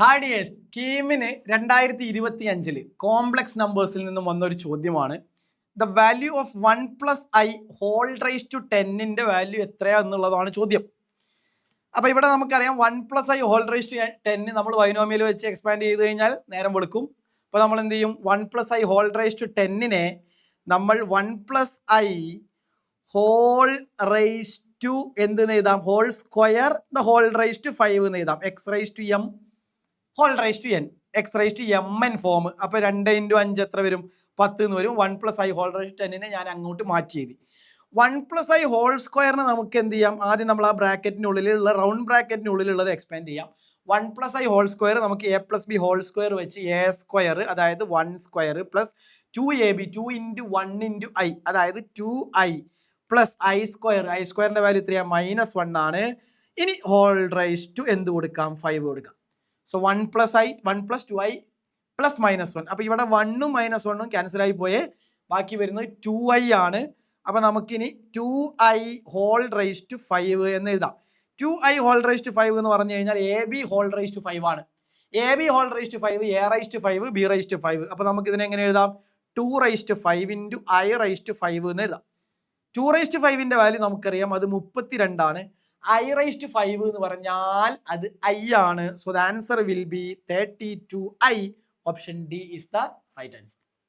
Hi dears, സ്കീമിന് 2025 complex നമ്പേഴ്സിൽ നിന്നും വന്നൊരു ചോദ്യമാണ്. The value of 1+i whole raise to 10ന്റെ വാല്യൂ എത്രയാ എന്നുള്ളതാണ് ചോദ്യം. അപ്പോൾ ഇവിടെ നമുക്കറിയാം 1+i ഹോൾ റൈസ് ടു 10 നമ്മൾ ബൈനോമിയൽ വെച്ച് എക്സ്പാൻഡ് ചെയ്ത് കഴിഞ്ഞാൽ നേരം വെളുക്കും. അപ്പോൾ നമ്മൾ എന്ത് ചെയ്യും? 1+i ഹോൾ റൈസ് ടു 10നെ നമ്മൾ 1+i ഹോൾ റൈസ് ടു എന്ത് എഴുതാം? Whole square the whole raise to 5 എന്ന് എഴുതാം. X raise to m whole raise to n, x raise to m n form. അപ്പോൾ 2 × 5 എത്ര വരും? 10 എന്ന് വരും. 1+i ഹോൾ റൈസ് ടു 10നെ ഞാൻ അങ്ങോട്ട് മാറ്റി എഴുതി. 1+i ഹോൾ സ്ക്വയറിന് നമുക്ക് എന്ത് ചെയ്യാം? ആദ്യം നമ്മൾ ആ ബ്രാക്കറ്റിനുള്ളിലുള്ള റൗണ്ട് ബ്രാക്കറ്റിനുള്ളിലുള്ളത് എക്സ്പാൻഡ് ചെയ്യാം. 1+i ഹോൾ സ്ക്വയർ നമുക്ക് a + b ഹോൾ സ്ക്വയർ വെച്ച് a സ്ക്വയർ, അതായത് 1 സ്ക്വയർ പ്ലസ് 2ab 2 × 1 × i, അതായത് 2i plus i square. i സ്ക്വയറിന്റെ വാല്യൂ എത്രയാണ്? -1 ആണ്. ഇനി ഹോൾ റൈസ് ടു എന്ത് കൊടുക്കാം? 5 കൊടുക്കാം. So 1+i 1+2i plus -1. അപ്പോൾ ഇവിടെ 1ഉം -1ഉം ക്യാൻസൽ ആയി പോയേ ബാക്കി വരുന്നത് 2i ആണ്. അപ്പോൾ നമുക്കിനി 2i ഹോൾ റൈസ് ടു 5 എന്ന് എഴുതാം. 2i ഹോൾ റൈസ് ടു 5 എന്ന് പറഞ്ഞു കഴിഞ്ഞാൽ ab ഹോൾ റൈസ് ടു 5 ആണ്. ab whole raise to 5, a raise to 5, b raise to 5. അപ്പോൾ നമുക്ക് ഇതിനെ എങ്ങനെ എഴുതാം? 2 raise to 5 × i raise to 5 എന്ന് എഴുതാം. 2 റൈസ് ടു 5ന്റെ വാല്യൂ നമുക്കറിയാം, അത് 32 ആണ്. i റൈസ് ടു 5 എന്ന് പറഞ്ഞാൽ അത് i ആണ്. So the answer will be 32i. Option D is the right answer.